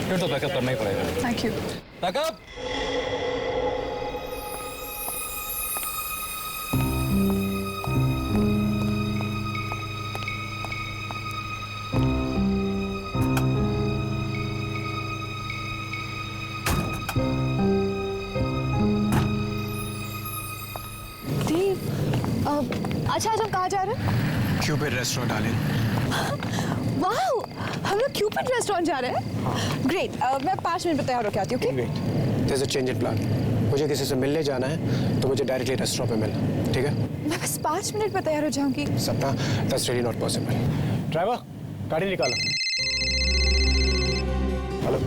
फिर तो पैकअप करना ही पड़ेगा। Thank you. पैकअप। अच्छा आज हम कहाँ जा रहे हैं? Cupid restaurant darling. वाओ, हम लोग क्यूपिड रेस्टोरेंट जा रहे हैं। ग्रेट, मैं 5 मिनट में तैयार होकर आती हूँ। Okay? There is a change in plan. मुझे किसी से मिलने जाना है तो मुझे डायरेक्टली रेस्टोरेंट पे मिलना, ठीक है? मैं बस 5 मिनट में तैयार हो जाऊंगी। सपना, that's really not possible. Driver, गाड़ी निकालो। हेलो।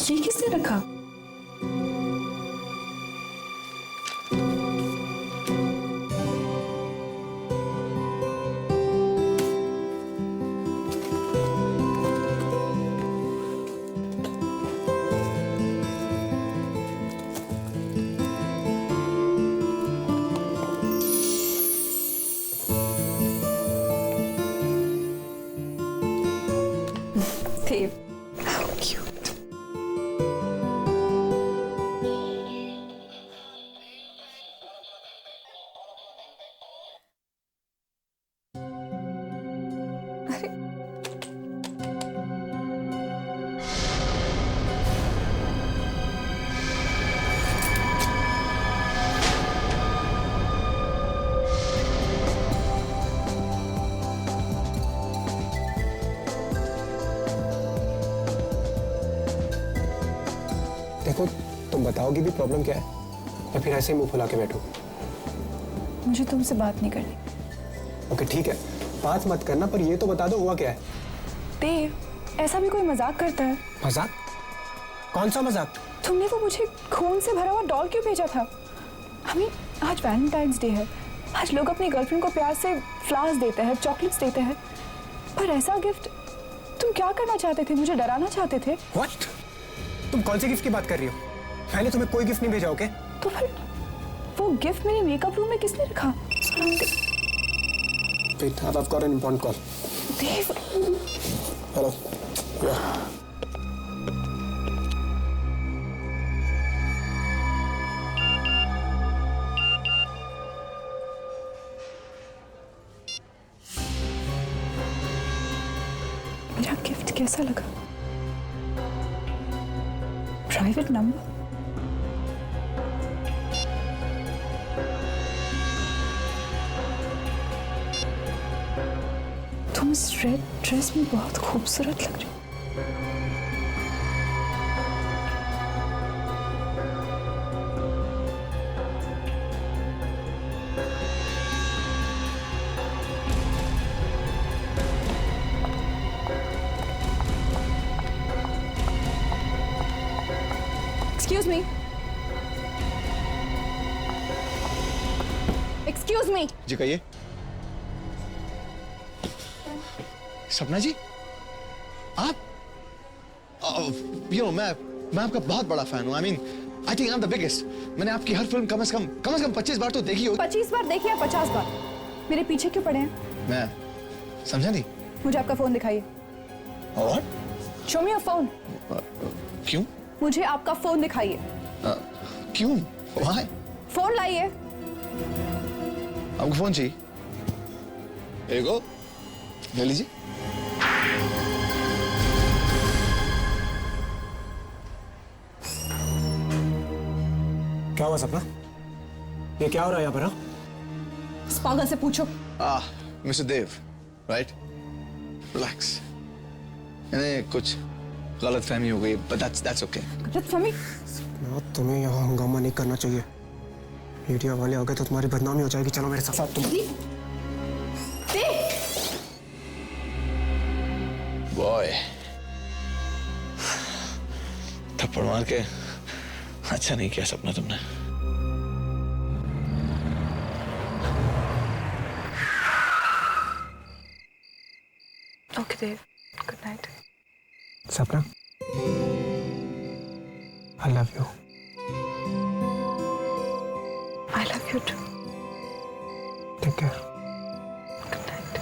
ये किसने रखा? Dave, how cute. देखो, तुम बताओगी भी प्रॉब्लम क्या है या फिर ऐसे ही मुंह फुला के बैठो? मुझे तुमसे बात नहीं करनी। ओके ठीक है, बात मत करना, पर ये तो बता दो हुआ क्या है? देव, ऐसा भी कोई मजाक करता है? मजाक? कौन सा मजाक? तुमने वो मुझे खून से भरा हुआ डॉल क्यों भेजा था? आज वैलेंटाइंस डे है। आज लोग अपनी गर्लफ्रेंड को प्यार से फ्लावर्स देते हैं, चॉकलेट्स देते हैं, पर ऐसा गिफ्ट तुम क्या करना चाहते थे? मुझे डराना चाहते थे? What? तुम कौन से गिफ्ट की बात कर रही हो? मैंने तुम्हें कोई गिफ्ट नहीं भेजा, ओके? तो फिर वो गिफ्ट मेरे मेकअप रूम में किसने रखा? Wait, I've got an important call. Dev, Hello. Yeah. मेरा गिफ्ट कैसा लगा? Private number? तुम इस रेड ड्रेस में बहुत खूबसूरत लग रही हो। Excuse me. Excuse me. जी कहिए। सपना जी, आप मैं आपका बहुत बड़ा फैन हूँ। I think I am the biggest. मैंने आपकी हर फिल्म कम से कम 25 बार तो देखी होगी। 25 बार देखी या 50 बार? मेरे पीछे क्यों पड़े हैं? मैं समझा नहीं। मुझे आपका फोन दिखाइए। और Show me your phone. क्यों? मुझे आपका फोन दिखाइए। क्यों? Why? फोन लाइए। आपको फोन चाहिए? एगो ले लीजिए। क्या हुआ सपना? ये क्या हो रहा है यहाँ पर? हाँ? इस पागल से पूछो। मिस्टर देव, राइट? रिलैक्स। मैंने कुछ गलत फहमी हो गई, but that's okay. गलतफहमी? तुम्हें यहाँ हंगामा नहीं करना चाहिए। मीडिया वाले आ गए तो तुम्हारी बदनामी हो जाएगी। चलो मेरे साथ। तुम बॉय, थप्पड़ मार के अच्छा नहीं किया सपना तुमने। Okay Dev, good night. Sapna, I love you. I love you too. Take care. Good night.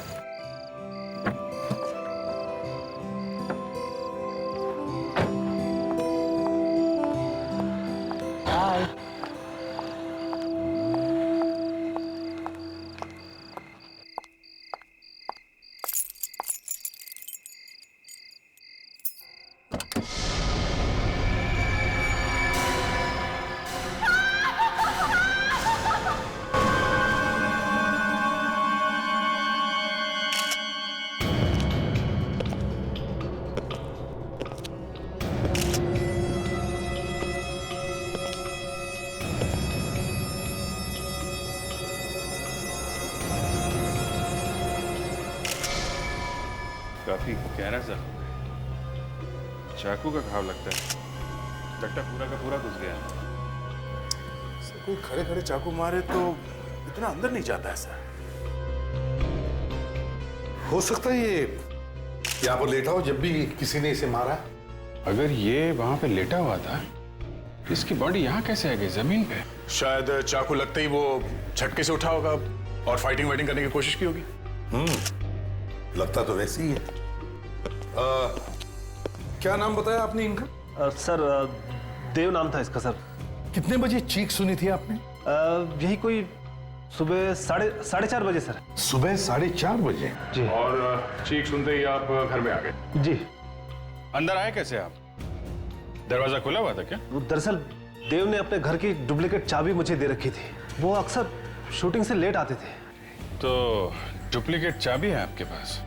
काफी गहरा जख्म है, चाकू का घाव लगता है, टट्टा पूरा का पूरा घुस गया। सर, कोई खड़े खड़े चाकू मारे तो इतना अंदर नहीं जाता है सर। हो सकता है ये यहाँ पर लेटा हो जब भी किसी ने इसे मारा। अगर ये वहां पे लेटा हुआ था, इसकी बॉडी यहाँ कैसे आ गई जमीन पे? शायद चाकू लगते ही वो झटके से उठा होगा और फाइटिंग वाइटिंग करने की कोशिश की होगी। लगता तो वैसे ही है। क्या नाम बताया आपने इनका? सर देव नाम था इसका सर। कितने बजे चीख सुनी थी आपने? यही कोई सुबह साढ़े चार बजे सर। सुबह 4:30 बजे। जी। और चीख सुनते ही आप घर में आ गए? जी। अंदर आए कैसे आप? दरवाजा खुला हुआ था क्या? दरअसल देव ने अपने घर की डुप्लीकेट चाबी मुझे दे रखी थी। वो अक्सर शूटिंग से लेट आते थे। तो डुप्लीकेट चाबी है आपके पास?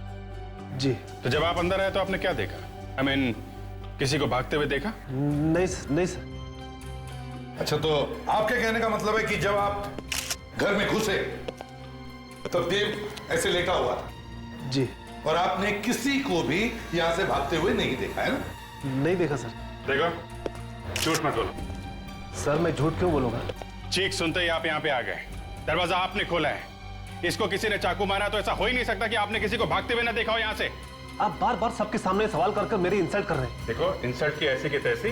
जी। तो जब आप अंदर आए तो आपने क्या देखा? I mean, किसी को भागते हुए देखा? नहीं सर। अच्छा, तो आपके कहने का मतलब है कि जब आप घर में घुसे तब देव ऐसे लेटा हुआ था? जी। और आपने किसी को भी यहाँ से भागते हुए नहीं देखा है ना? नहीं देखा सर। देखो, झूठ मत बोलो। सर मैं झूठ क्यों बोलूंगा? चीख सुनते ही आप यहाँ पे आ गए, दरवाजा आपने खोला है, इसको किसी ने चाकू मारा, तो ऐसा हो ही नहीं सकता कि आपने किसी को भागते हुए ना देखा हो यहाँ से। आप बार बार सबके सामने सवाल कर मेरी इंसल्ट कर रहे हैं। देखो, इंसल्ट की ऐसी की तैसी।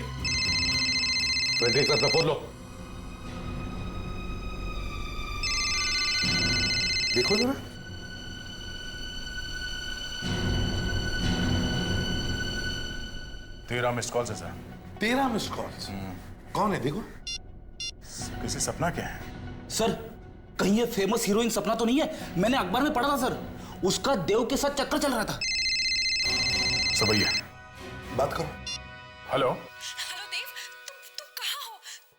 बेटे सर बोल लो। देखो जरा। तेरह मिस्ड कॉल है सर। 13 missed calls. कौन है देखो? किसी सपना क्या है? सर, कहीं ये फेमस हीरोइन सपना तो नहीं है? मैंने अखबार में पढ़ा था सर, उसका देव के साथ चक्कर चल रहा था। सब भैया बात करो। हेलो। हेलो देव, तुम कहाँ हो?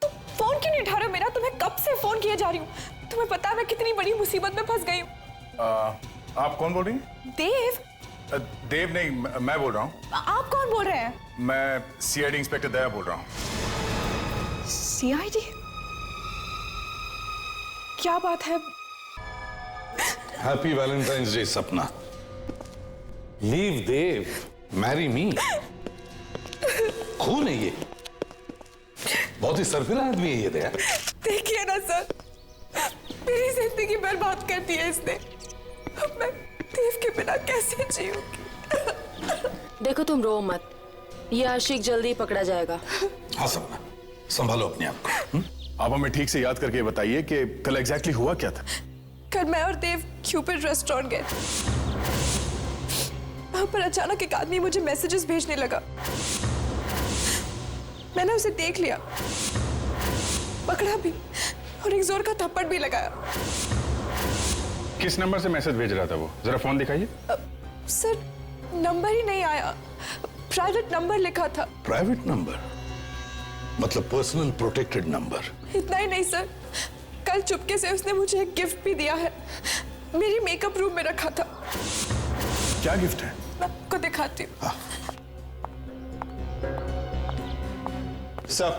तुम फोन क्यों नहीं उठा रहे हो मेरा? तुम्हें कब से फोन किए जा रही हूँ। तुम्हें पता है मैं कितनी बड़ी मुसीबत में फंस गई हूँ। आप कौन बोल रही हैं? देव। देव नहीं, मैं बोल रहा हूँ। आप कौन बोल रहे हैं? मैं सीआईडी इंस्पेक्टर दया बोल रहा हूँ। सीआईडी? क्या बात है? हैप्पी वैलेंटाइंस डे सपना। लीव देव, मैरी मी। खून है ये, बहुत ही सरफिरा आदमी है ये दया। देखिए ना सर, मेरी जिंदगी बर्बाद कर दी है इसने। अब मैं देव के बिना कैसे जीऊंगी? देखो तुम रो मत, ये आशिक जल्दी पकड़ा जाएगा। हाँ सपना, संभालो अपने आप को। आप हमें ठीक से याद करके बताइए कि कल एग्जैक्टली हुआ क्या था? कल मैं और देव क्यूपिड रेस्टोरेंट गए थे। वहां पर अचानक एक आदमी मुझे मैसेजेस भेजने लगा। मैंने उसे देख लिया, पकड़ा भी और एक जोर का थप्पड़ भी लगाया। किस नंबर से मैसेज भेज रहा था वो? जरा फोन दिखाइए। सर, नंबर ही नहीं आया, प्राइवेट नंबर लिखा था। प्राइवेट नंबर मतलब पर्सनल प्रोटेक्टेड नंबर? इतना ही नहीं सर, कल चुपके से उसने मुझे एक गिफ्ट भी दिया है, मेरी मेकअप रूम में रखा था। क्या गिफ्ट है? मैं आपको दिखाती हूँ। सर,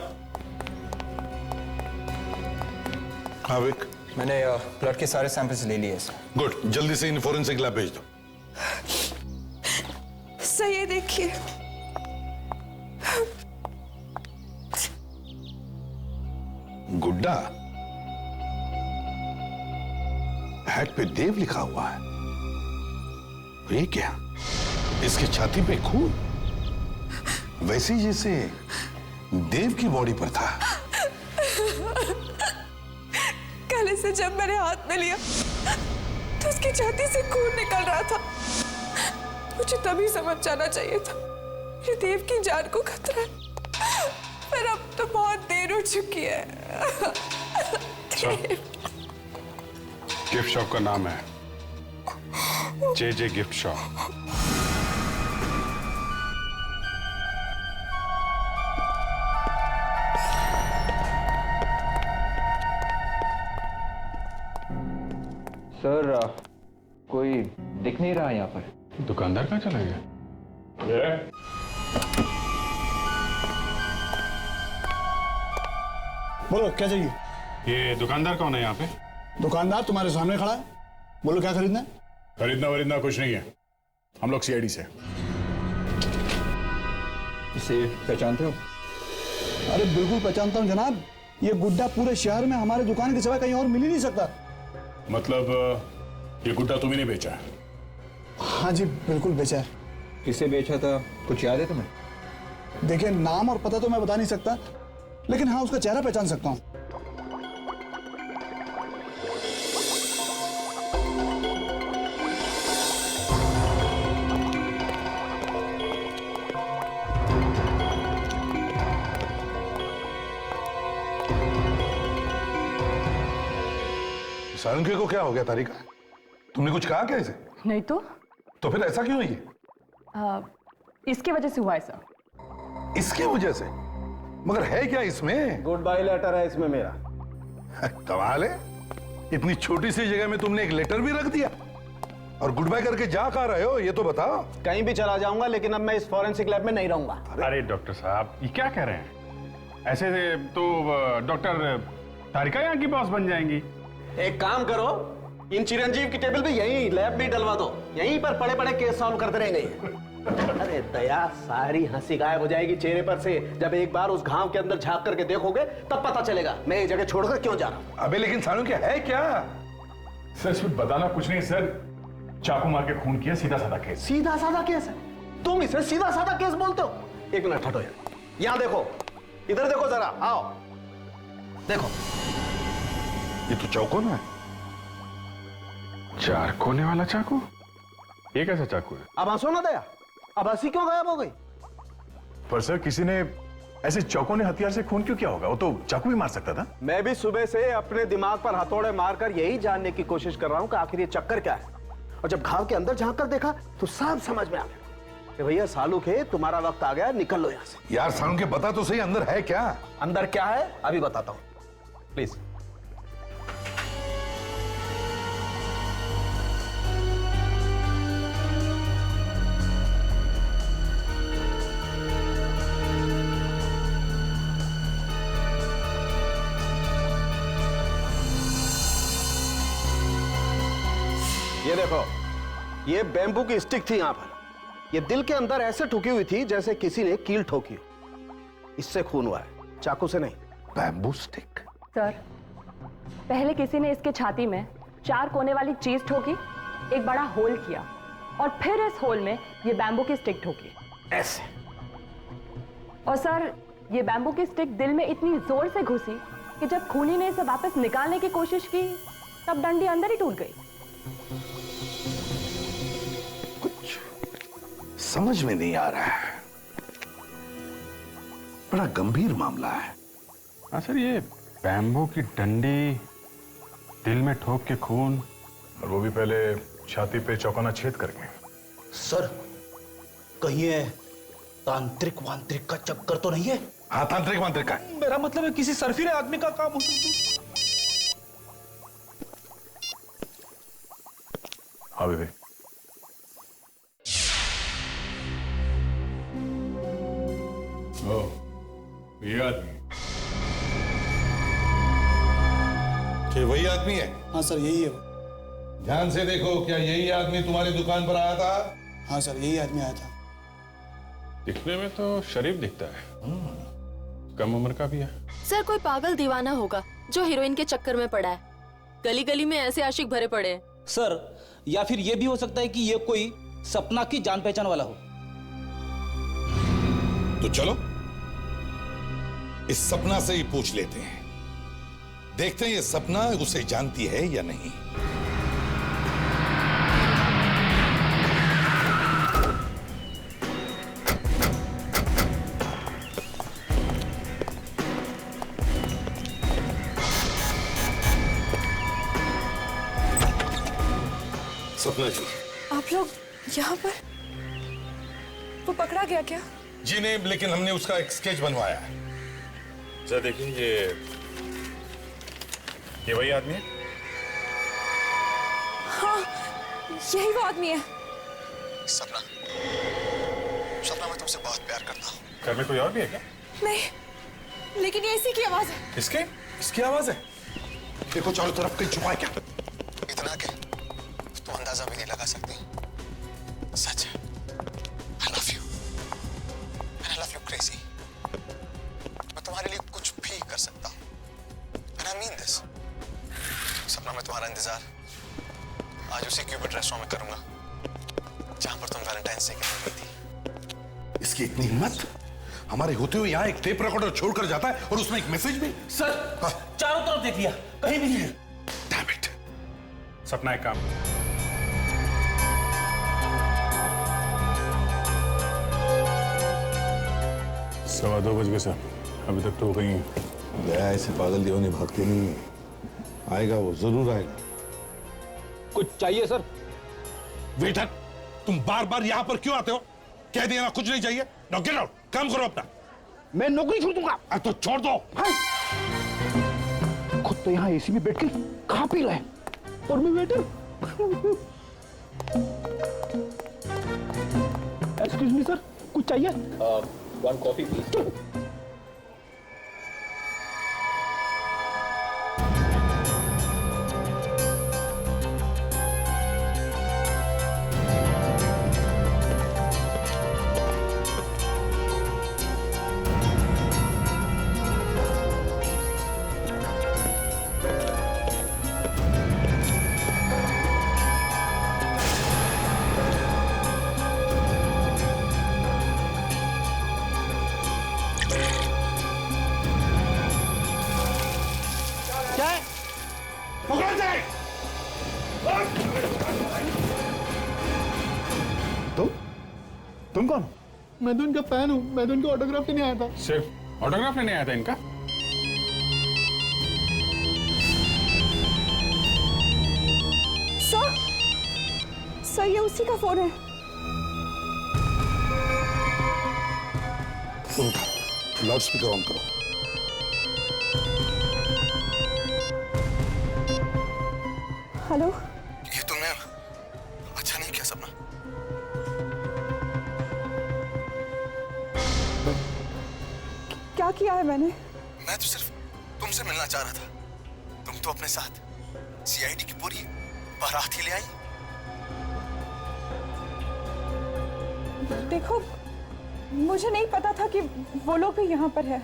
हाँ विक, मैंने ब्लड के सारे सैंपल्स ले लिए सर। गुड, जल्दी से इन फोरेंसिक लैब भेज दो। सर ये देखिए, गुड्डा, हैट पे देव लिखा हुआ है। ये क्या? इसकी छाती पे खून? वैसी जैसे देव की बॉडी पर था। गले से जब मैंने हाथ में लिया तो उसकी छाती से खून निकल रहा था। मुझे तभी समझ जाना चाहिए था कि देव की जान को खतरा है, पर अब तो बहुत देर हो चुकी है। गिफ्ट शॉप का नाम है जे गिफ्ट शॉप। सर कोई दिख नहीं रहा यहाँ पर। दुकानदार कहाँ चला गया? बोलो क्या चाहिए? ये दुकानदार कौन है यहाँ पे? दुकानदार तुम्हारे सामने खड़ा है, बोलो क्या खरीदना है? खरीदना वरीदना कुछ नहीं है, हम लोग सीआईडी से। इसे पहचानते हो? अरे बिल्कुल पहचानता हूँ जनाब, ये गुड्डा पूरे शहर में हमारे दुकान के सिवा कहीं और मिल ही नहीं सकता। मतलब ये गुड्डा तुम्हें नहीं बेचा? हाँ जी बिल्कुल बेचा है। किसे बेचा था कुछ याद है तुम्हें? देखिए नाम और पता तो मैं बता नहीं सकता, लेकिन हाँ उसका चेहरा पहचान सकता हूँ। सारंगी को क्या हो गया तारिका? तुमने कुछ कहा क्या इसे? नहीं तो फिर ऐसा क्यों है ये? इसकी वजह से हुआ है सर। इसकी वजह से? मगर है क्या इसमें? गुड बाय लेटर है इसमें मेरा। कमाल है, इतनी छोटी सी जगह में तुमने एक लेटर भी रख दिया। और गुड बाय करके जा कहाँ रहे हो ये तो बताओ। कहीं भी चला जाऊंगा, लेकिन अब मैं इस फॉरेंसिक लैब में नहीं रहूंगा। अरे डॉक्टर साहब ये क्या कह रहे हैं? ऐसे तो डॉक्टर तारिका यहाँ की बॉस बन जाएंगी। एक काम करो, इन चिरंजीव की टेबल पे यहीं लैब में डलवा दो, यहीं पर पड़े पड़े केस सॉल्व करते रहेंगे। अरे दया, सारी हंसी गायब हो जाएगी चेहरे पर से जब एक बार उस घाव के अंदर झांक करके देखोगे, तब पता चलेगा मैं ये जगह छोड़कर क्यों जा रहा हूं। अबे लेकिन सानू क्या है क्या? सर इसमें बताना कुछ नहीं सर, चाकू मार के खून किया, सीधा साधा केस। सीधा साधा केस है? तुम इसे सीधा साधा केस बोलते हो? एक मिनट हटो यार, यहां देखो, इधर देखो जरा, आओ देखो, ये तो चौकोन है। 4 कोने वाला चाकू? ये कैसा चाकू है? अब हंसो ना दया, अब हंसी क्यों गायब हो गई? पर सर किसी ने ऐसे चौकोने हथियार से खून क्यों किया होगा? वो तो चाकू भी मार सकता था। मैं भी सुबह से अपने दिमाग पर हथौड़े मारकर यही जानने की कोशिश कर रहा हूं कि आखिर ये चक्कर क्या है। और जब घाव के अंदर झांक कर देखा तो सब समझ में आ गया कि भैया सालू के तुम्हारा वक्त आ गया, निकल लो यहां से। यार सानू के बता तो सही, अंदर है क्या? अंदर क्या है अभी बताता हूं, प्लीज। ये देखो, ये बैम्बू की स्टिक थी यहां पर। ये दिल के अंदर ऐसे ठुकी हुई थी जैसे किसी ने कील ठोकी हो। इससे खून हुआ है, चाकू से नहीं। Bamboo stick? सर पहले किसी ने इसके छाती में 4 कोने वाली चीज ठोकी, एक बड़ा होल किया और फिर इस होल में ये बैम्बू की स्टिक ठोकी ऐसे। और सर ये बैम्बू की स्टिक दिल में इतनी जोर से घुसी कि जब खूनी ने इसे वापस निकालने की कोशिश की तब डंडी अंदर ही टूट गई। कुछ समझ में नहीं आ रहा है, बड़ा गंभीर मामला है। हाँ सर, ये बैम्बू की डंडी दिल में ठोक के खून, और वो भी पहले छाती पे चौकोना छेद करके। सर कहीं ये तांत्रिक वांत्रिक का चक्कर तो नहीं है? हाँ तांत्रिक वांत्रिक का। मेरा मतलब है किसी सरफिरे आदमी का काम हो सकता है। हाँ बेबी। ये आदमी क्या वही आदमी है? हाँ सर यही है। ध्यान से देखो, क्या यही आदमी तुम्हारी दुकान पर आया था? हाँ सर यही आदमी आया था। दिखने में तो शरीफ दिखता है, कम उम्र का भी है। सर कोई पागल दीवाना होगा जो हीरोइन के चक्कर में पड़ा है। गली गली में ऐसे आशिक भरे पड़े हैं। सर या फिर ये भी हो सकता है कि ये कोई सपना की जान पहचान वाला हो। तो चलो इस सपना से ही पूछ लेते हैं, देखते हैं ये सपना उसे जानती है या नहीं। सपना जी, आप लोग यहाँ पर? वो पकड़ा गया क्या? जी नहीं, लेकिन हमने उसका एक स्केच बनवाया है। जरा देखिए, ये वही आदमी है? हाँ, यही वो आदमी है। सपना, सपना मैं तुमसे बहुत प्यार करता हूँ। घर में कोई और भी है क्या? नहीं, लेकिन ये इसी की आवाज है। इसकी आवाज है। देखो चारों तरफ कहीं छुपा है क्या? इतना के तो अंदाजा भी नहीं लगा सकती। सच है। I love you. And I love you crazy. मैं तुम्हारे लिए कुछ भी कर सकता हूँ। And I mean this. सपना, मैं तुम्हारा इंतजार आज उसी क्यूबिट रेस्टोरेंट में करूंगा जहां पर तुम वैलेंटाइंस डे के दिन गई थी। इसकी इतनी हिम्मत, हमारे होते हुए यहाँ एक टेप रिकॉर्डर छोड़कर जाता है और उसमें एक मैसेज भी। सर, चारों तरफ देख लिया, कहीं भी नहीं है। Damn it. सपना, एक काम, 2:15 बज गए सर, अभी तक तो कहीं। दया ऐसे पागल दीवाने भागते नहीं है। आएगा, वो जरूर आएगा। कुछ चाहिए सर? वेटर, तुम बार बार यहाँ पर क्यों आते हो? कह दिया ना कुछ नहीं चाहिए। नाउ गेट आउट, काम करो अपना। मैं नौकरी छोड़ दूंगा। तो छोड़ दो। खुद तो यहाँ एसी में बैठ के खा पी रहे हैं और मैं वेटर। एक्सक्यूज मी सर, कुछ चाहिए? 1 कॉफी प्लीज। तुम कौन? मैं तो इनका फैन हूँ। मैं तो इनका ऑटोग्राफ लेने आया था। सिर्फ ऑटोग्राफ लेने आया था इनका? सर, ये उसी का फोन है। लाउड स्पीकर ऑन करो। हेलो, ये तुमने अच्छा नहीं किया सपना। क्या किया है मैंने? मैं तो सिर्फ तुमसे मिलना चाह रहा था। तुम तो अपने साथ सीआईडी की पूरी बारात ही ले आई। देखो, मुझे नहीं पता था कि वो लोग भी यहाँ पर है।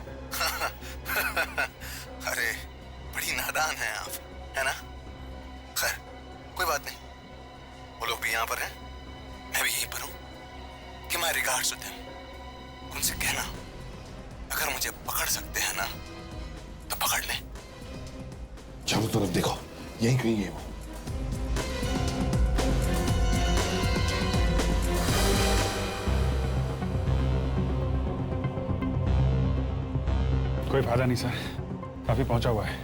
अरे बड़ी नादान हैं आप, है ना? खैर कोई बात नहीं, वो लोग भी यहाँ पर हैं, मैं भी यहीं पर हूँ। कि माय रिगार्ड्स टू देम। उनसे कहना अगर मुझे पकड़ सकते हैं ना तो पकड़ ले। चारों तरफ देखो, यहीं कहीं है वो। कोई फायदा नहीं सर, काफी पहुंचा हुआ है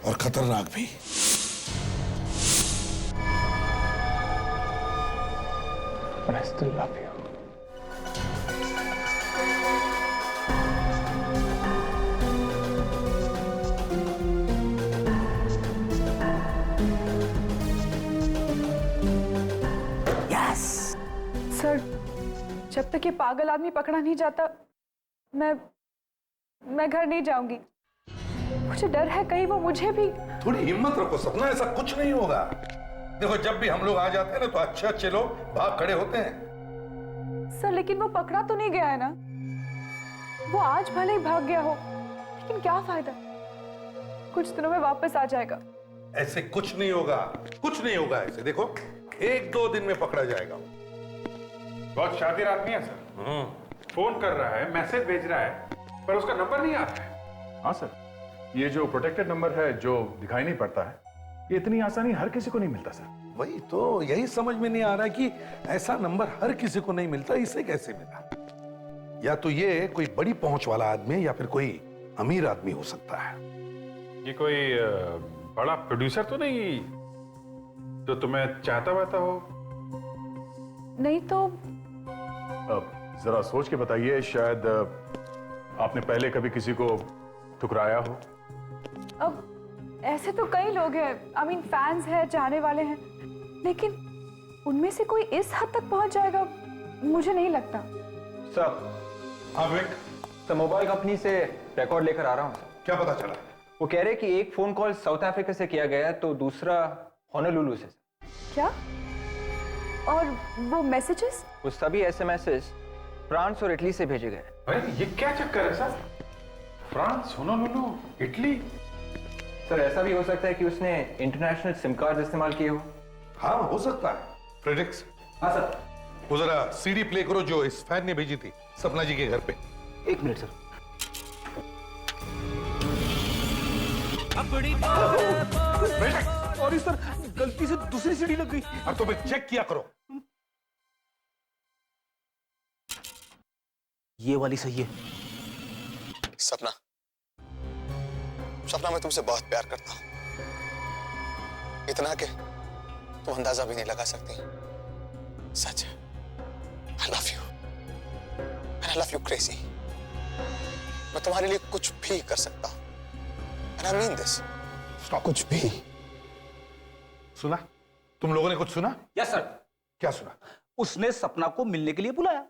और खतरनाक भी। I still love you. Sir, जब तक ये पागल आदमी पकड़ा नहीं जाता, मैं घर नहीं जाऊंगी। मुझे डर है कहीं वो मुझे भी। थोड़ी हिम्मत रखो सपना, ऐसा कुछ नहीं होगा। देखो, जब भी हम लोग आ जाते हैं ना तो अच्छे अच्छे लोग भाग खड़े होते हैं। सर, लेकिन वो पकड़ा तो नहीं गया है ना? वो आज भले ही भाग गया हो, लेकिन क्या फायदा? कुछ दिनों में वापस आ जाएगा। ऐसे कुछ नहीं होगा, कुछ नहीं होगा ऐसे। देखो, 1-2 दिन में पकड़ा जाएगा। बहुत शातिर आदमी है सर। फोन कर रहा है, मैसेज भेज रहा है, पर उसका नंबर नहीं आ रहा है। हाँ सर, ये जो प्रोटेक्टेड नंबर है जो दिखाई नहीं पड़ता है, ये इतनी आसानी हर किसी को नहीं मिलता सर। वही तो, यही समझ में नहीं आ रहा कि ऐसा नंबर हर किसी को नहीं मिलता, इसे कैसे मिला? या तो ये कोई बड़ी पहुंच वाला आदमी या फिर कोई अमीर आदमी हो सकता है। ये कोई बड़ा प्रोड्यूसर तो नहीं जो तुम्हें चाहता वाता हो? नहीं तो जरा सोच के बताइए, शायद आपने पहले कभी किसी को ठुकराया हो। अब ऐसे तो कई लोग हैं, आई मीन फैंस हैं, चाहने वाले हैं, लेकिन उनमें से कोई इस हद तक पहुंच जाएगा मुझे नहीं लगता। सर, हाँ विक, तो मोबाइल कंपनी से रिकॉर्ड लेकर आ रहा हूँ। क्या पता चला? वो कह रहे कि एक फोन कॉल साउथ अफ्रीका से किया गया तो दूसरा होनोलुलु से। क्या? और वो मैसेजेस? वो सभी एसएमएसेस फ्रांस और इटली से भेजे गए। अरे ये क्या चक्कर है sir? France, Honolulu, Italy? Sir ऐसा भी हो सकता है कि उसने इंटरनेशनल सिम कार्ड इस्तेमाल किए हो। हाँ हो सकता है। फ्रेडरिक्स, हाँ सर। वो जरा सीडी प्ले करो जो इस फैन ने भेजी थी सपना जी के घर पे। एक मिनट सर। सॉरी सर, गलती से दूसरी सीडी लग गई। अब तो मैं चेक किया करो। ये वाली सही है। सपना, सपना मैं तुमसे बहुत प्यार करता हूं, इतना कि तुम अंदाजा भी नहीं लगा सकती। सच है, I love you, and I love you crazy। मैं तुम्हारे लिए कुछ भी कर सकता हूं, and I mean this, कुछ भी। सुना? तुम लोगों ने कुछ सुना? Yes sir. क्या सुना? उसने सपना को मिलने के लिए बुलाया।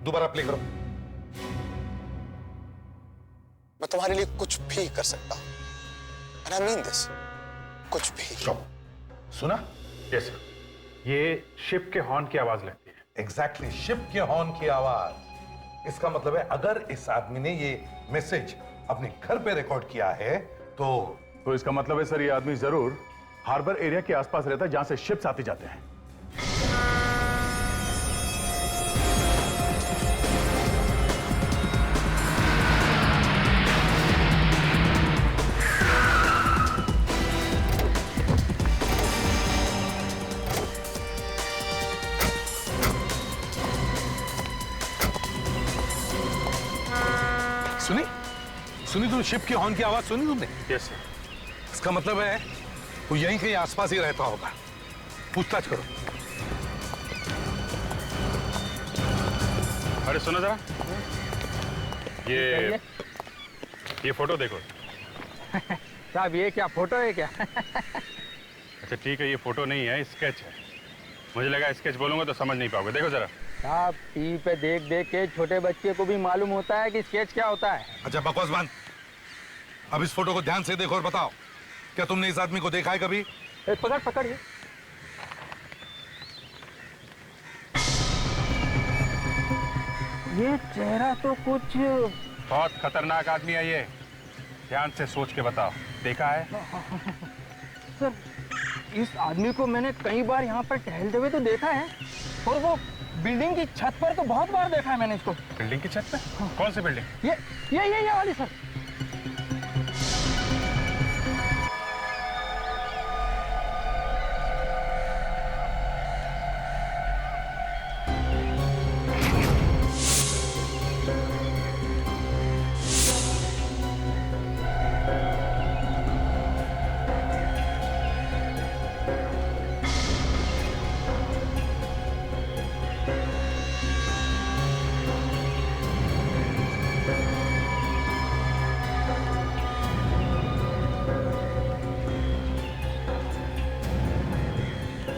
दोबारा प्ले करो। मैं तुम्हारे लिए कुछ भी कर सकता हूं, and I mean this, कुछ भी। सुना? Yes sir. ये शिप के हॉर्न की आवाज लगती है। एग्जैक्टली, शिप के हॉर्न की आवाज। इसका मतलब है अगर इस आदमी ने ये मैसेज अपने घर पे रिकॉर्ड किया है तो इसका मतलब है सर, ये आदमी जरूर हार्बर एरिया के आसपास रहता है जहां से शिप्स आते जाते हैं। सुनी? सुनी तुम? शिप के हॉर्न की आवाज सुनी तुमने? Yes sir. इसका मतलब है वो यहीं कहीं आसपास ही रहता होगा। पूछताछ करो। अरे सुनो जरा, ये फोटो देखो। साहब ये क्या फोटो है क्या? अच्छा ठीक है, ये फोटो नहीं है, स्केच है। मुझे लगा स्केच बोलूंगा तो समझ नहीं पाओगे। देखो जरा। साहब टीवी पे देख देख के छोटे बच्चे को भी मालूम होता है कि स्केच क्या होता है। अच्छा बकवास बंद। अब इस फोटो को ध्यान से देखो और बताओ, क्या तुमने इस आदमी को देखा है कभी? पकड़ पकड़ ये चेहरा तो कुछ बहुत खतरनाक आदमी है ये। ध्यान से सोच के बताओ, देखा है? सर इस आदमी को मैंने कई बार यहाँ पर टहलते हुए तो देखा है, और वो बिल्डिंग की छत पर तो बहुत बार देखा है मैंने इसको। बिल्डिंग की छत पे? कौन सी बिल्डिंग? ये वाली सर।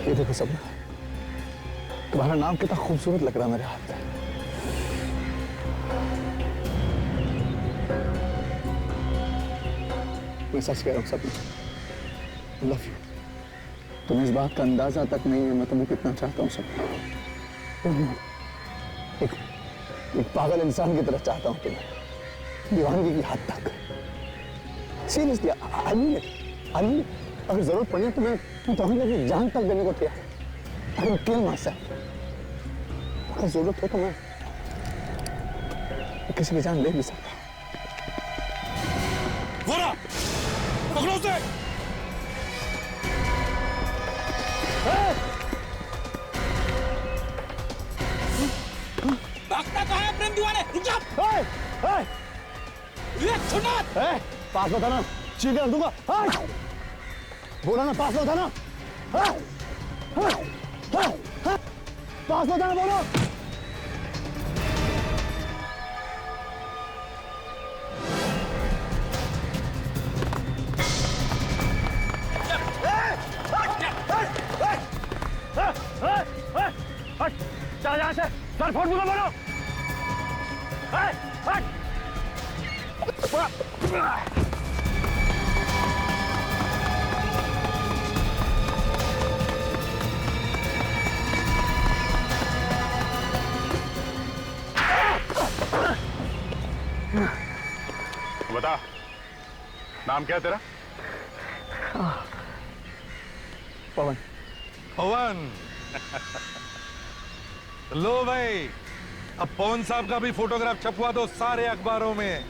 ये देखो सपना, तुम्हारा नाम कितना खूबसूरत लग रहा है मेरे हाथ में। मैं सच कह रहा हूँ सपना, लव यू। तुम्हें इस बात का अंदाजा तक नहीं है मैं तुम्हें कितना चाहता हूँ सपना। एक पागल इंसान की तरह चाहता हूँ तुम्हें, दीवानगी की हद तक। सीरियसली, आई मीन अगर जरूरत पड़ी तो मैं तुम्हें अपनी जान तक देने को तैयार। I will kill myself. अगर जरूरत हो तो मैं किसी की जान ले भी सकता। वोरा, पकड़ो उसे। भागता कहाँ है प्रेम दीवाने? रुक जा। विवेक छोड़ना मत। पास बताना, चीख कर दूंगा। बोला ना पास बताना। पास बताना बोलो। चल यहाँ से, सर फोड़ दूंगा बोलो। बता, नाम क्या है तेरा? पवन। पवन। लो भाई, अब पवन साहब का भी फोटोग्राफ छपवा दो सारे अखबारों में,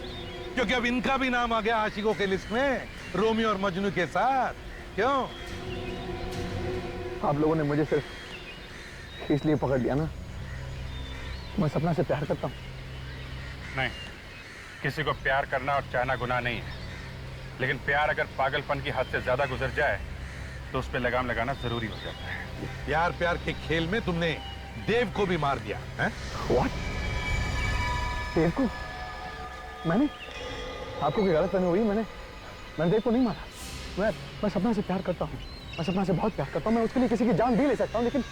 क्योंकि अब इनका भी नाम आ गया आशिकों के लिस्ट में, रोमियो और मजनू के साथ। क्यों? आप लोगों ने मुझे सिर्फ इसलिए पकड़ लिया ना, मैं सपना से प्यार करता हूँ। नहीं, किसी को प्यार करना और चाहना गुनाह नहीं है, लेकिन प्यार अगर पागलपन की हद से ज्यादा गुजर जाए तो उस पर लगाम लगाना जरूरी हो जाता है। प्यार प्यार के खेल में तुमने देव को भी मार दिया है? What? देव को? मैंने? आपको कोई गलतफहमी हुई? मैंने देव को नहीं मारा। मैं सपना से प्यार करता हूँ, मैं सपना से बहुत प्यार करता हूँ, मैं उसके लिए किसी की जान भी ले सकता हूँ, लेकिन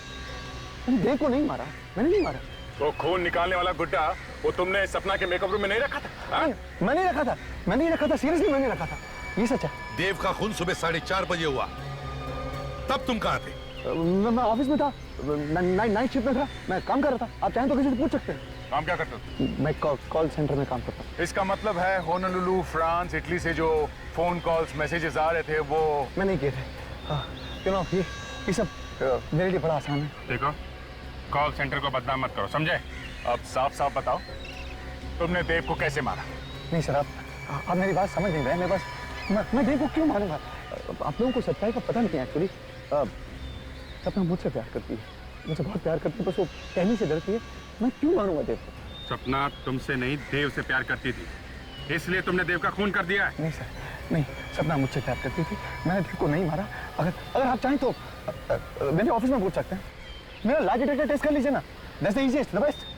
मैंने देव को नहीं मारा। मैंने नहीं मारा। तो खून निकालने वाला गुड्डा वो तुमने सपना के मेकअप रूम में नहीं रखा था? मैं नहीं रखा था, सीरियसली मैंने रखा था, ये सच है। देव का खून सुबह 4:30 बजे हुआ, तब तुम कहाँ थे? मैं ऑफिस में था, नाइट शिफ्ट में था, मैं काम कर रहा था। आप चाहें तो किसी से पूछ सकते हैं। काम क्या करते हो? मैं कॉल सेंटर में काम करता हूँ। इसका मतलब है होनोलुलु, फ्रांस, इटली से जो फोन कॉल्स, मैसेजेस आ रहे थे वो मैं नहीं किए थे। यू नो, ये सब मेरे लिए बड़ा आसान है। देखो, कॉल सेंटर को बदनाम मत करो, समझे? अब साफ साफ बताओ, तुमने देव को कैसे मारा? नहीं सर, आप मेरी बात समझ नहीं रहे। मैं देव को क्यों मारूंगा? आप लोगों को सच्चाई का पता नहीं है एक्चुअली। सपना मुझसे प्यार करती है, मुझसे बहुत प्यार करती है, बस वो कहने से डरती है। मैं क्यों मारूंगा देव को? सपना तुमसे नहीं, देव से प्यार करती थी, इसलिए तुमने देव का खून कर दिया है। नहीं सर, नहीं, सपना मुझसे प्यार करती थी, मैंने देव को नहीं मारा। अगर आप चाहें तो मेरे ऑफिस में पूछ सकते हैं। मेरा लाई डिटेक्टर टेस्ट कर लीजिए ना, that's the easiest, the best.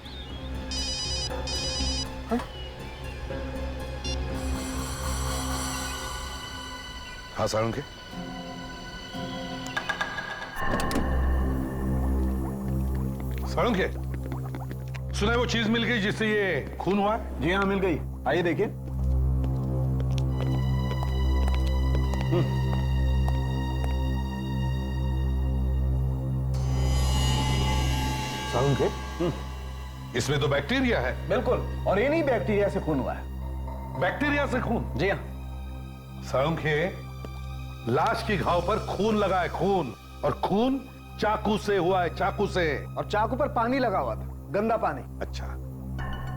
हाँ सारुण के, सारुण के, सुना वो चीज मिल गई जिससे ये खून हुआ? जी हाँ, मिल गई। आइए देखिए। सारुण के, इसमें तो बैक्टीरिया है। बिल्कुल, और इन्हीं बैक्टीरिया से खून हुआ है। बैक्टीरिया से खून? जी हाँ। सारुण के, लाश की घाव पर खून लगा है, खून, और खून चाकू से हुआ है, चाकू से। और चाकू पर पानी लगा हुआ था, गंदा पानी। अच्छा,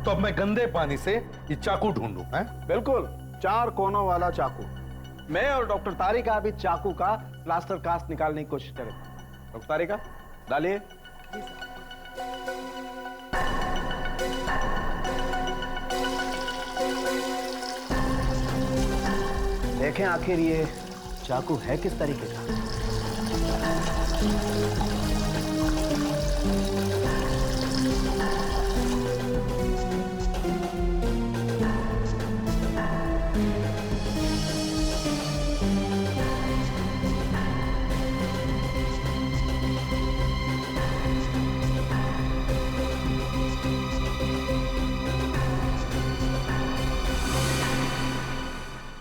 तो अब मैं गंदे पानी से ये चाकू ढूंढूं? हैं? बिल्कुल, 4 कोनों वाला चाकू। मैं और डॉक्टर तारिका अभी चाकू का प्लास्टर कास्ट निकालने की कोशिश करें। डॉक्टर तारिका, डालिए। देखें आखिर ये चाकू है किस तरीके का।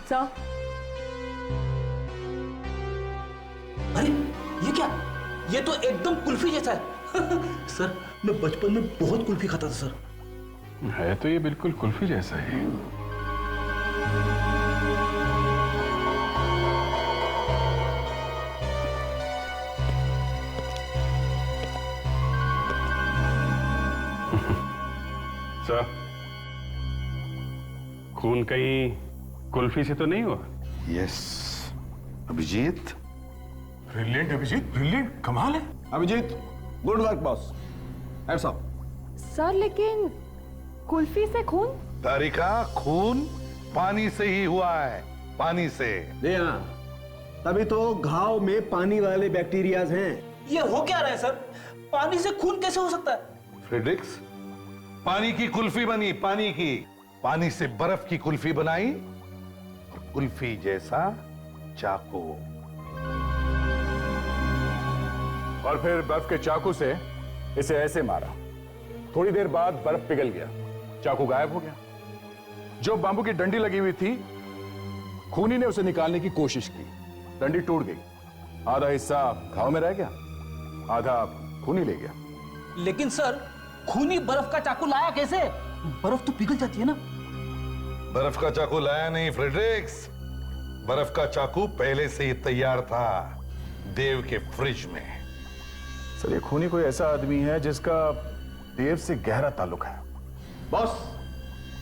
सर, अरे ये क्या? ये तो एकदम कुल्फी जैसा है। सर, मैं बचपन में बहुत कुल्फी खाता था सर। है तो ये बिल्कुल कुल्फी जैसा ही। सर, खून कहीं कुल्फी से तो नहीं हुआ? Yes Abhijeet. Brilliant Abhijeet, brilliant, कमाल है। Abhijeet, good work boss. Hats off. Sir लेकिन कुल्फी से खून? तारिका, खून पानी से ही हुआ है, पानी से। जी हाँ, तभी तो घाव में पानी वाले बैक्टीरियाज हैं। ये हो क्या रहा है सर? पानी से खून कैसे हो सकता है? फ्रेडरिक्स, पानी की कुल्फी बनी, पानी की। पानी से बर्फ की कुल्फी बनाई और कुल्फी जैसा चाकू। और फिर बर्फ के चाकू से इसे ऐसे मारा। थोड़ी देर बाद बर्फ पिघल गया, चाकू गायब हो गया। जो बांबू की डंडी लगी हुई थी, खूनी ने उसे निकालने की कोशिश की, डंडी टूट गई। आधा हिस्सा घाव में रह गया, आधा खूनी ले गया। लेकिन सर, खूनी बर्फ का चाकू लाया कैसे? बर्फ तो पिघल जाती है ना। बर्फ का चाकू लाया नहीं फ्रेडरिक्स, बर्फ का चाकू पहले से ही तैयार था देव के फ्रिज में। सर, ये खूनी कोई ऐसा आदमी है जिसका देव से गहरा ताल्लुक है। बॉस,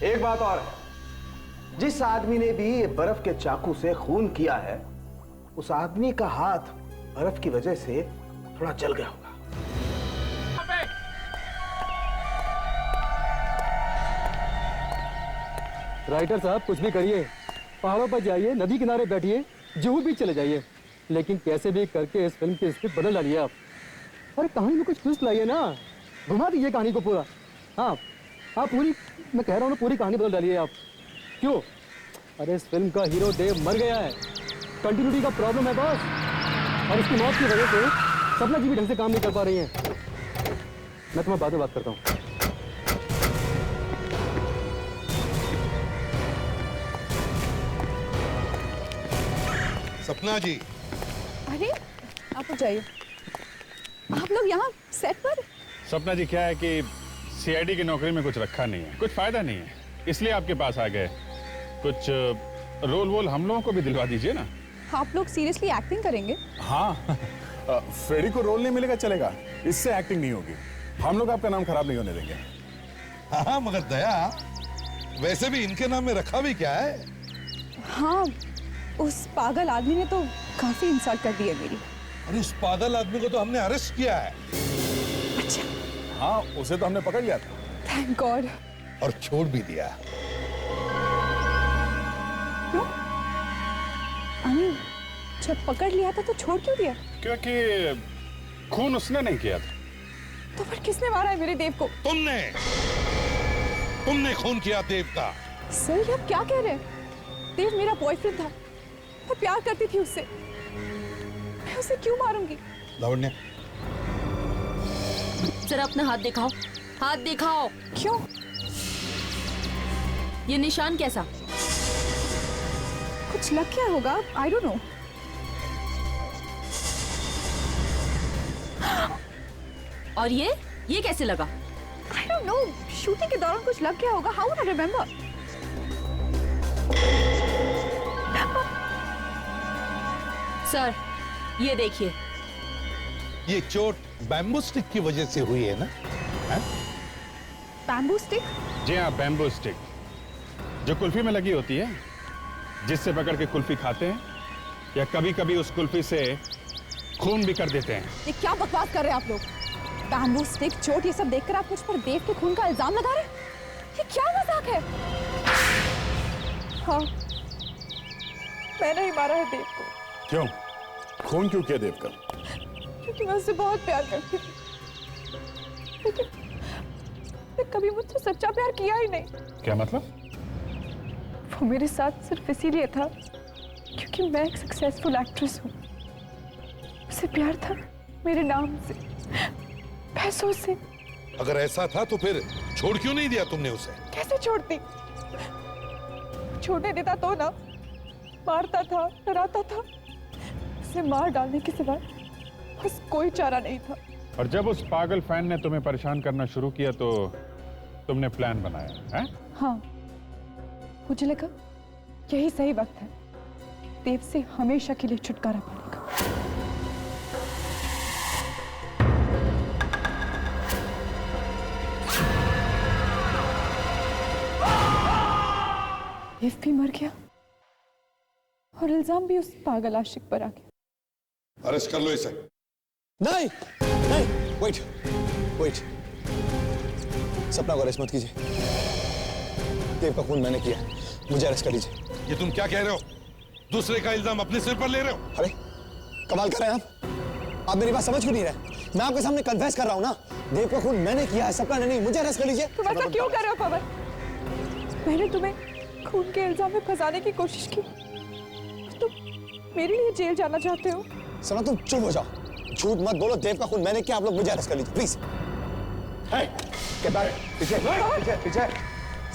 एक बात और है, जिस आदमी ने भी ये बर्फ के चाकू से खून किया है, उस आदमी का हाथ बर्फ की वजह से थोड़ा जल गया होगा। राइटर साहब, कुछ भी करिए, पहाड़ों पर जाइए, नदी किनारे बैठिए, जुहू बीच चले जाइए, लेकिन कैसे भी करके इस फिल्म की स्क्रिप्ट बदल डालिए आप। और कहानी में कुछ ट्विस्ट लाइए ना, घुमा दीजिए कहानी को पूरा। हाँ हाँ, पूरी, मैं कह रहा हूँ ना, पूरी कहानी बदल डालिए आप। क्यों? अरे इस फिल्म का हीरो देव मर गया है, कंटिन्यूटी का प्रॉब्लम है बॉस, और उसकी मौत की वजह से सपना जी भी ढंग से काम नहीं कर पा रही हैं। मैं तुम्हें बाद में बात करता हूँ। सपना जी। अरे आप लोग जाइए, आप लोग यहाँ सेट पर। सपना जी, क्या है कि सीआईडी की नौकरी में कुछ रखा नहीं है, कुछ फायदा नहीं है, इसलिए आपके पास आ गए। कुछ रोल वोल हम लोगों को भी दिलवा दीजिए ना। आप लोग सीरियसली एक्टिंग करेंगे? हाँ, फ्रेडी को रोल नहीं मिलेगा चलेगा, इससे एक्टिंग नहीं होगी। हम लोग आपका नाम खराब नहीं होने देंगे। हाँ मगर दया, वैसे भी इनके नाम में रखा भी क्या है? हाँ, उस पागल आदमी ने तो काफी इंसल्ट कर दी है मेरी। अरे उस पागल आदमी को तो हमने अरेस्ट किया है। अच्छा। हाँ, उसे तो हमने पकड़ लिया था। Thank God. और छोड़ भी दिया। क्यों? अनिल, जब पकड़ लिया था तो छोड़ क्यों दिया? क्योंकि खून उसने नहीं किया था। तो फिर किसने मारा है मेरे देव को? तुमने खून किया देव का। सर, ये आप क्या कह रहे हैं? देव मेरा बॉयफ्रेंड था, मैं प्यार करती थी उससे, मैं उसे क्यों मारूंगी? लावण्य, जरा अपना हाथ दिखाओ, हाथ दिखाओ। क्यों? ये निशान कैसा? कुछ लग गया होगा, आई डोंट नो। और ये कैसे लगा? आई डोंट नो, शूटिंग के दौरान कुछ लग गया होगा, how would I remember? Sir, ये देखिए। ये चोट बैम्बू स्टिक की वजह से हुई है ना? Bamboo stick? जी हाँ, बैम्बू स्टिक, जो कुल्फी में लगी होती है, जिससे पकड़ के कुल्फी खाते हैं, या कभी कभी उस कुल्फी से खून भी कर देते हैं। ये क्या बकवास कर रहे हैं आप लोग? बैम्बू स्टिक, चोट, ये सब देखकर आप मुझ पर देव के खून का इल्जाम लगा रहे हैं? ये क्या मजाक है? हाँ, मैंने ही मारा है देव को। क्यों? खून क्यों किया देव का? क्योंकि मैं उससे बहुत प्यार करती थी, लेकिन उसने कभी मुझसे सच्चा प्यार किया ही नहीं। क्या मतलब? वो मेरे साथ सिर्फ इसीलिए था क्योंकि मैं एक सक्सेसफुल एक्ट्रेस हूँ। उसे प्यार था मेरे नाम से, पैसों से। अगर ऐसा था तो फिर छोड़ क्यों नहीं दिया तुमने उसे? कैसे छोड़ती? छोड़ने देता तो ना, मारता था, डराता था। उसे मार डालने के सिवा बस कोई चारा नहीं था। और जब उस पागल फैन ने तुम्हें परेशान करना शुरू किया तो तुमने प्लान बनाया है? हाँ, मुझे लगा यही सही वक्त है देव से हमेशा के लिए छुटकारा पाने का। देव भी मर गया और इल्जाम भी उस पागल आशिक पर आ गया। अरेस्ट कर लो इसे। नहीं नहीं, वेट वेट, सपना को अरेस्ट मत कीजिए। देव का खून मैंने किया, मुझे अरेस्ट कर लीजिए। ये तुम क्या कह रहे हो? दूसरे का इल्जाम अपने सिर पर ले रहे हो? अरे कमाल कर रहे हैं आप मेरी बात समझ क्यों नहीं रहे? मैं आपके सामने कन्फेस कर रहा हूं ना, देव का खून मैंने किया है, सपना ने नहीं। मुझे अरेस्ट कर लीजिए। तुम ऐसा क्यों कर रहे हो पवन? मैंने तुम्हें खून के इल्जाम में फंसाने की कोशिश की, तुम मेरे लिए जेल जाना चाहते हो? सना तुम चुप हो जाओ, झूठ मत बोलो। देव का खून मैंने किया, आप लोग मुझे अरेस्ट कर लीजिए प्लीज। पीछे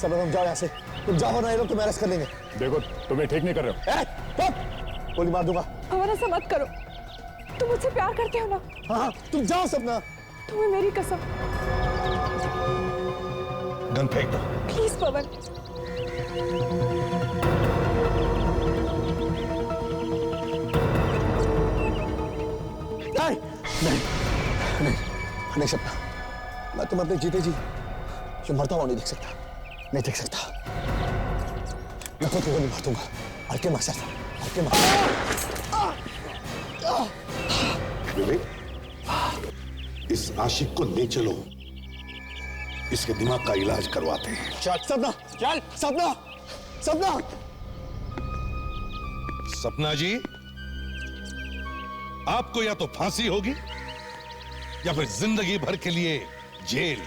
सब लोग जाओ यहाँ से, तुम जाओ ना, ये लोग तुम्हें अरेस्ट कर लेंगे। देखो तुम्हें ठीक नहीं कर रहे हो। गोली मार दूंगा। पवन ऐसा मत करो, तुम मुझसे प्यार करते हो ना? हाँ तुम जाओ सपना। तुम्हें मेरी कसम। गन फेंक दो। प्लीज पवन। नहीं सपना, मैं तुम अपने जीते जी जो मरता हुआ नहीं देख सकता, नहीं देख सकता। मैं खुद को गोली मार दूंगा। हल्के मकसद, हल्के विवेक, इस आशिक को ले चलो, इसके दिमाग का इलाज करवाते हैं। चल सपना, चल सपना, सपना। सपना जी, आपको या तो फांसी होगी या फिर जिंदगी भर के लिए जेल।